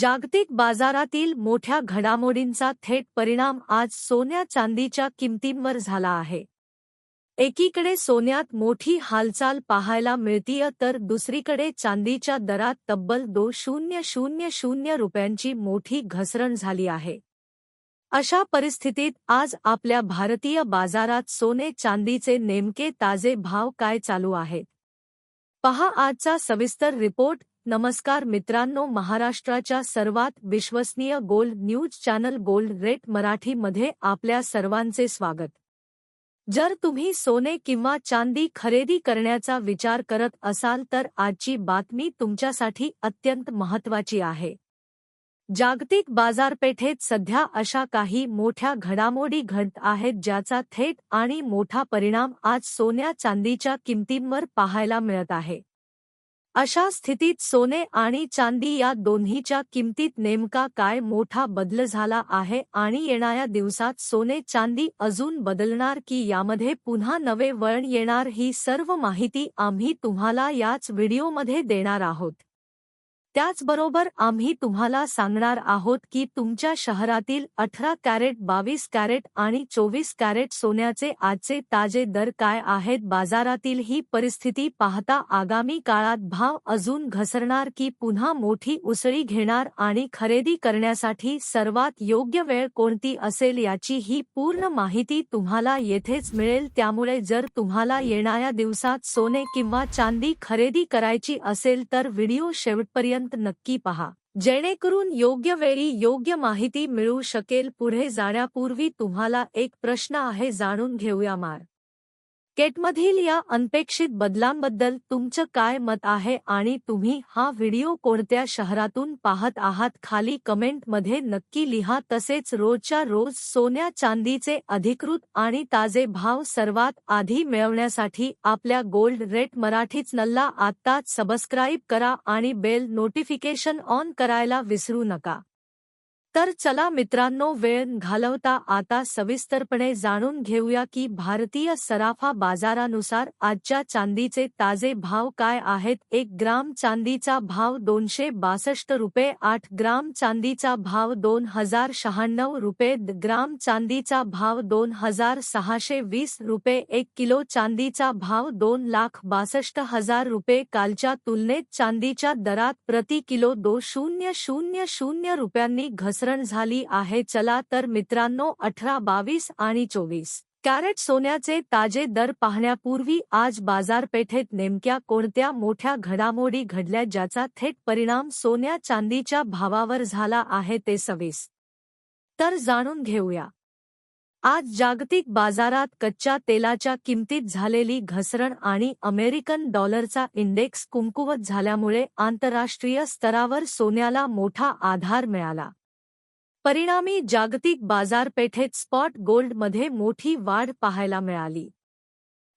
जागतिक बाजारातील मोठ्या घडामोडींचा थेट परिणाम आज सोन्या चांदीच्या किमतींवर झाला आहे. एकीकडे सोन्यात मोठी हालचाल पाहायला मिळतीय तर दुसरीकडे चांदीच्या दरात तब्बल 2,000 रुपयांची मोठी घसरण झाली आहे. अशा परिस्थितीत आज आपल्या भारतीय बाजारात सोने चांदीचे नेमके ताजे भाव काय चालू आहेत? पहा आजचा सविस्तर रिपोर्ट. नमस्कार मित्रांनो, महाराष्ट्राच्या सर्वात विश्वसनीय gold news channel gold rate मराठीमध्ये आपल्या सर्वांचे स्वागत. जर तुम्ही सोने किंवा चांदी खरेदी करण्याचा विचार करत असाल तर आजची बातमी तुमच्यासाठी अत्यंत महत्त्वाची आहे. जागतिक बाजारपेठेत सध्या अशा काही मोठ्या घडामोडी घडत आहेत ज्याचा थेट आणि मोठा परिणाम आज सोन्या चांदीच्या किमतींवर पाहायला मिळत आहे. अशा स्थितीत सोने आणि चांदी या दोन्हीच्या किमतीत नेमका काय मोठा बदल झाला आहे आणि येणाऱ्या दिवसात सोने चांदी अजून बदलणार की यामध्ये पुन्हा नवे वळण येणार, ही सर्व माहिती आम्ही तुम्हाला याच व्हिडिओमध्ये देणार आहोत. त्याचबरोबर आम्ही तुम्हाला सांगणार आहोत की तुमच्या शहरातील 18 कॅरेट, 22 कॅरेट आणि 24 कॅरेट सोन्याचे आजचे ताजे दर काय आहेत. बाजारातील ही परिस्थिती पाहता आगामी काळात भाव अजून घसरणार की पुन्हा मोठी उसळी घेणार आणि खरेदी करण्यासाठी सर्वात योग्य वेळ कोणती असेल याची ही पूर्ण माहिती तुम्हाला येथेच मिळेल. त्यामुळे जर तुम्हाला येणाऱ्या दिवसात सोने किंवा चांदी खरेदी करायची असेल तर व्हिडिओ शेवटपर्यंत नक्की पहा, जेणेकरून योग्य वेळी योग्य माहिती मिळू शकेल. पुढे जाण्यापूर्वी तुम्हाला एक प्रश्न आहे, जाणून घेऊया मार्केटमधील या अनपेक्षित बदलांबद्दल तुमचं काय मत आहे आणि तुम्ही हा व्हिडिओ कोणत्या शहरातून पाहत आहात खाली कमेंटमध्ये नक्की लिहा. तसेच रोजच्या रोज सोन्या चांदीचे अधिकृत आणि ताजे भाव सर्वात आधी मिळवण्यासाठी आपल्या गोल्ड रेट मराठी चॅनलला आत्ताच सबस्क्राईब करा आणि बेल नोटिफिकेशन ऑन करायला विसरू नका. तर चला मित्रांनो, वेळ न घालवता आता सविस्तरपणे जाणून घेऊया की भारतीय सराफा बाजारानुसार आजच्या चांदीचे ताजे भाव काय आहेत. 1 ग्राम चांदीचा भाव 262 रुपये, 8 ग्राम चांदीचा भाव 2096 रुपये, ग्राम चांदीचा भाव 2620 रुपये, 1 किलो चांदीचा भाव 2,62,000 रुपये. कालच्या तुलनेत चांदीच्या दरात प्रति किलो 2,000 रुपयांनी घसरण झाली आहे. चला तर मित्रांनो, 18, 22 आणि 24 कॅरेट सोन्याचे ताजे दर पाहण्यापूर्वी आज बाजारपेठेत नेमक्या कोणत्या मोठ्या घडामोडी घडल्या ज्याचा थेट परिणाम सोन्या चांदीच्या भावावर झाला आहे ते सविस्तर जाणून घेऊया. आज जागतिक बाजारात कच्च्या तेलाच्या किमतीत झालेली घसरण आणि अमेरिकन डॉलरचा इंडेक्स कमकुवत झाल्यामुळे आंतरराष्ट्रीय स्तरावर सोन्याला मोठा आधार मिळाला. परिणामी जागतिक बाजारपेठेत स्पॉट गोल्डमध्ये मोठी वाढ पाहायला मिळाली.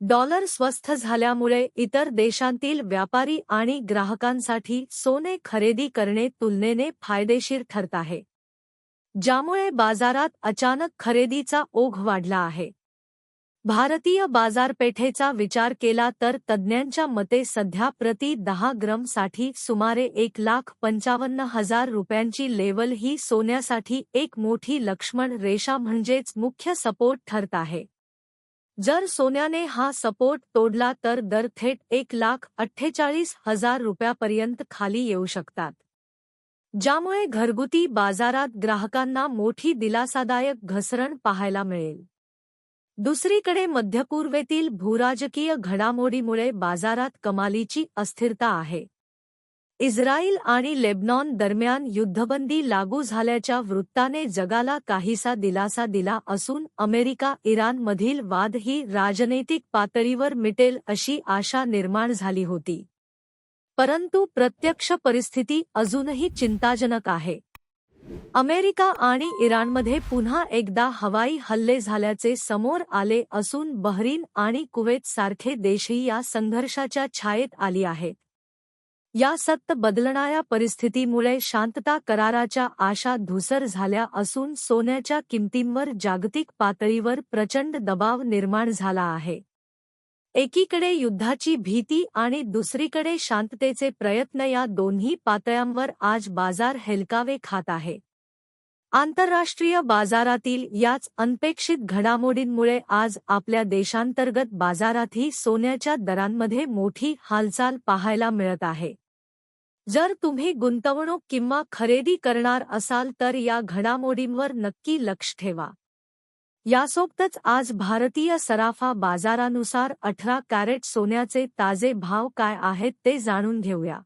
डॉलर स्वस्थ झाल्यामुळे इतर देशांतील व्यापारी आणि ग्राहकांसाठी सोने खरेदी करणे तुलनेने फायदेशीर ठरत आहे, ज्यामुळे बाजारात अचानक खरेदीचा ओघ वाढला आहे. भारतीय बाजारपेठेचा विचार केला तर तज्ज्ञांच्या मते सध्या प्रति 10 ग्रॅमसाठी सुमारे 1,55,000 रुपयांची लेवल ही सोन्यासाठी एक मोठी लक्ष्मण रेषा म्हणजेच मुख्य सपोर्ट ठरत आहे. जर सोन्याने हा सपोर्ट तोडला तर दर थेट 1,48,000 रुपयापर्यंत खाली येऊ शकतात, ज्यामुळे घरगुती बाजारात ग्राहकांना मोठी दिलासादायक घसरण पाहायला मिळेल. दुसरीकडे मध्यपूर्वेतील भूराजकीय घडामोडीमुळे बाजारात कमालीची अस्थिरता आहे. इस्रायल आणि लेबनॉन दरम्यान युद्धबंदी लागू झाल्याच्या वृत्ताने जगाला काहीसा दिलासा दिला असून अमेरिका इराणमधील वादही राजनैतिक पातळीवर मिटेल अशी आशा निर्माण झाली होती. परंतु प्रत्यक्ष परिस्थिती अजूनही चिंताजनक आहे. अमेरिका आणि इराणमध्ये पुन्हा एकदा हवाई हल्ले झाल्याचे समोर आले असून बहरीन आणि कुवेत सारखे देशही या संघर्षाच्या छायेत आली आहेत. या सतत बदलणाऱ्या परिस्थितीमुळे शांतता कराराच्या आशा धूसर झाल्या असून सोन्याच्या किमतींवर जागतिक पातळीवर प्रचंड दबाव निर्माण झाला आहे. एकीकडे युद्धाची भीती आणि दुसरीकडे शांततेचे प्रयत्न या दोन्ही पातळ्यांवर आज बाजार हेलकावे खात आहे. आंतरराष्ट्रीय बाजारातील याच अनपेक्षित घडामोडींमुळे आज आपल्या देशांतर्गत बाजारातही सोन्याच्या दरांमध्ये मोठी हालचाल पाहायला मिळत आहे. जर तुम्ही गुंतवणूक किंवा खरेदी करणार असाल तर या घडामोडींवर नक्की लक्ष ठेवा. यासोबतच आज भारतीय सराफा बाजारानुसार 18 कॅरेट सोन्याचे ताजे भाव काय आहेत ते जाणून घेऊया.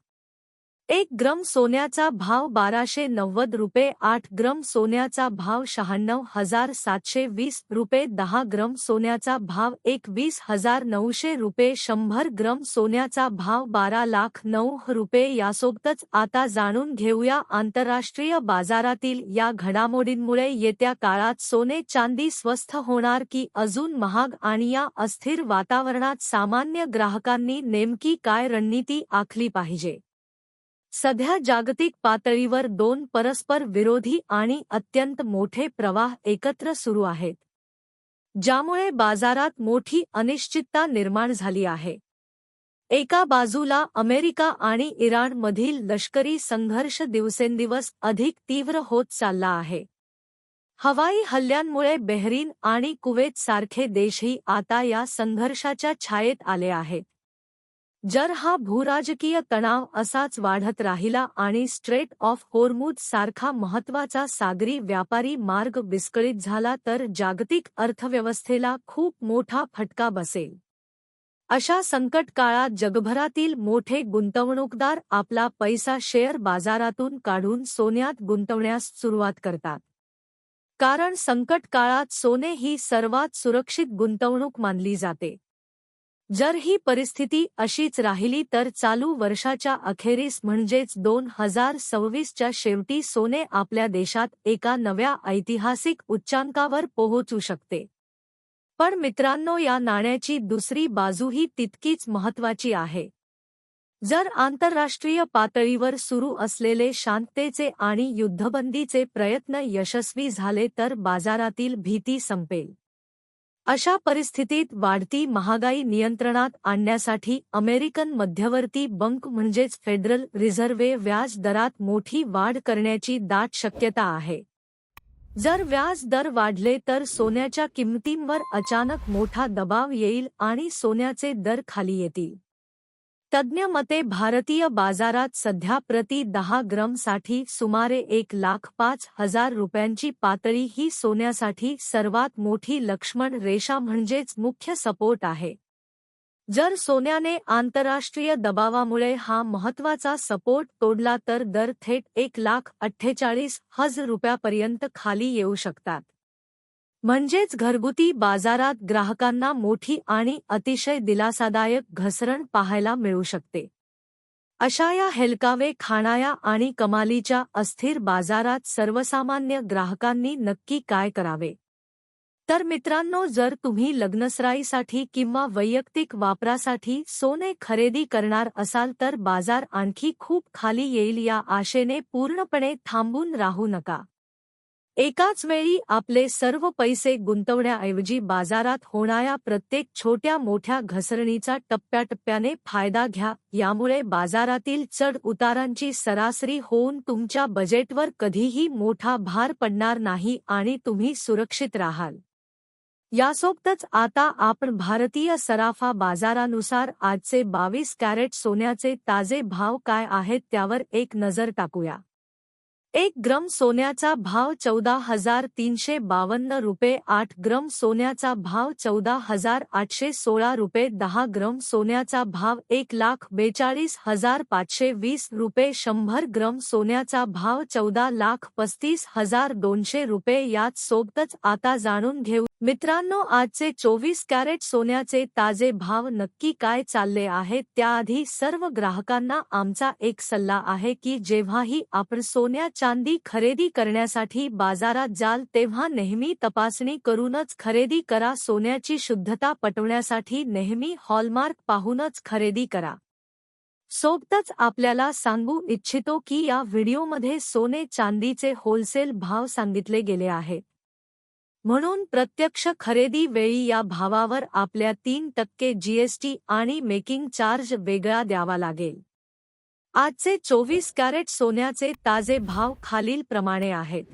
1 ग्रॅम सोन्याचा भाव ₹1290, 8 ग्रॅम सोन्याचा भाव ₹96,720, 10 ग्रॅम सोन्याचा भाव ₹21,900, 100 ग्रॅम सोन्याचा भाव ₹12,09,000. यासोबतच आता जाणून घेऊया आंतरराष्ट्रीय बाजारातील या घडामोडींमुळे येत्या काळात सोने चांदी स्वस्त होणार की अजून महाग आणि या अस्थिर वातावरणात सामान्य ग्राहकांनी नेमकी काय रणनीती आखली पाहिजे. सध्या जागतिक पातळीवर दोन परस्पर विरोधी आणि अत्यंत मोठे प्रवाह एकत्र सुरू आहेत, ज्यामुळे बाजारात मोठी अनिश्चितता निर्माण झाली आहे. एका बाजूला अमेरिका आणि इराणमधील लष्करी संघर्ष दिवसेंदिवस अधिक तीव्र होत चालला आहे. हवाई हल्ल्यांमुळे बहरीन आणि कुवेत सारखे देशही आता या संघर्षाच्या छायेत आले आहेत. जर हा भूराजकीय तणाव असाच वाढत राहिला आणि स्ट्रेट ऑफ होर्मुझ सारखा महत्त्वाचा सागरी व्यापारी मार्ग विस्कळीत झाला तर जागतिक अर्थव्यवस्थेला खूप मोठा फटका बसेल. अशा संकट काळात जगभरातील मोठे गुंतवणूकदार आपला पैसा शेअर बाजारातून काढून सोन्यात गुंतवण्यास सुरुवात करतात. कारण संकट काळात सोने ही सर्वात सुरक्षित गुंतवणूक मानली जाते. जर ही परिस्थिती अशीच राहिली तर चालू वर्षाच्या अखेरीस म्हणजेच 2026च्या शेवटी सोने आपल्या देशात एका नव्या ऐतिहासिक उच्चांकावर पोहोचू शकते. पण मित्रांनो, या नाण्याची दुसरी बाजूही तितकीच महत्त्वाची आहे. जर आंतरराष्ट्रीय पातळीवर सुरू असलेले शांततेचे आणि युद्धबंदीचे प्रयत्न यशस्वी झाले तर बाजारातील भीती संपेल. अशा परिस्थितीत वाढती महागाई नियंत्रणात आणण्यासाठी अमेरिकन मध्यवर्ती बँक म्हणजेच फेडरल रिझर्व्ह व्याज दरात मोठी वाढ करण्याची दाट शक्यता आहे. जर व्याज दर वाढले तर सोन्याच्या किंमतींवर अचानक मोठा दबाव येईल आणि सोन्याचे दर खाली येतील. तज्ज्ञ मते भारतीय बाजारात सध्या प्रति 10 ग्रॅमसाठी सुमारे 1,05,000 रुपयांची पातळी ही सोन्यासाठी सर्वात मोठी लक्ष्मण रेषा म्हणजेच मुख्य सपोर्ट आहे. जर सोन्याने आंतरराष्ट्रीय दबावामुळे हा महत्त्वाचा सपोर्ट तोडला तर दर थेट 1,48,000 रुपयापर्यंत खाली येऊ शकतात. म्हणजेच घरगुती बाजारात ग्राहकांना मोठी आणि अतिशय दिलासादायक घसरण पाहायला मिळू शकते. अशा या हेलकावे खाणाऱ्या आणि कमालीच्या अस्थिर बाजारात सर्वसामान्य ग्राहकांनी नक्की काय करावे? तर मित्रांनो, जर तुम्ही लग्नसराईसाठी किंवा वैयक्तिक वापरासाठी सोने खरेदी करणार असाल तर बाजार आणखी खूप खाली येईल या आशेने पूर्णपणे थांबून राहू नका. एकाच वेळी आपले सर्व पैसे गुंतवण्याऐवजी बाजारात होणाऱ्या प्रत्येक छोट्या मोठ्या घसरणीचा टप्प्याटप्प्याने फायदा घ्या. यामुळे बाजारातील चढ उतारांची सरासरी होऊन तुमच्या बजेटवर कधीही मोठा भार पडणार नाही आणि तुम्ही सुरक्षित राहाल. यासोबतच आता आपण भारतीय सराफा बाजारानुसार आजचे 22 कॅरेट सोन्याचे ताजे भाव काय आहेत त्यावर एक नजर टाकूया. 1 ग्रॅम सोन्याचा भाव ₹14,352, 8 ग्रॅम सोन्याचा भाव ₹14,816, 10 ग्रॅम सोन्याचा भाव ₹1,42,520, 100 ग्रॅम सोन्याचा भाव ₹14,35,200. याच सोबतच आता जाणून घेऊ मित्रांनो, आजचे 24 कॅरेट सोन्याचे ताजे भाव नक्की काय चालले आहेत. त्याआधी सर्व ग्राहकांना आमचा एक सल्ला आहे की जेव्हाही आपण सोन्या चांदी खरेदी करण्यासाठी बाजारात जाल तेव्हा नेहमी तपासणी करूनच खरेदी करा. सोन्याची शुद्धता पटवण्यासाठी नेहमी हॉलमार्क पाहूनच खरेदी करा. सोबतच आपल्याला सांगू इच्छितो की या व्हिडिओमध्ये सोने चांदीचे होलसेल भाव सांगितले गेले आहेत. म्हणून प्रत्यक्ष खरेदी वेळी या भावावर आपल्या 3% जीएसटी आणि मेकिंग चार्ज वेगळा द्यावा लागेल. आजचे 24 कॅरेट सोन्याचे ताजे भाव खालीलप्रमाणे आहेत.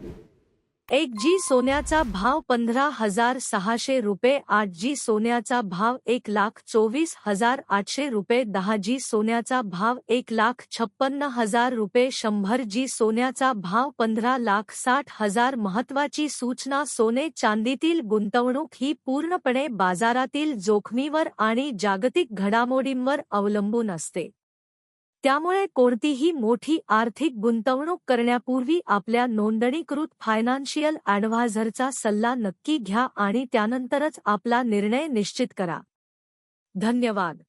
1 जी सोन्याचा भाव 15,600 रुपये. 8 जी सोन्याचा भाव 1,24,800 रुपये. 10 जी सोन्याचा भाव 1,56,000 रुपये. 100 जी सोन्याचा भाव 15,60,000. महत्त्वाची सूचना: सोने चांदीतील गुंतवणूक ही पूर्णपणे बाजारातील जोखमीवर आणि जागतिक घडामोडींवर अवलंबून असते. त्यामुळे कोणतीही मोठी आर्थिक गुंतवणूक करण्यापूर्वी आपल्या नोंदणीकृत फायनान्शियल ॲडव्हायझरचा सल्ला नक्की घ्या आणि त्यानंतरच आपला निर्णय निश्चित करा. धन्यवाद.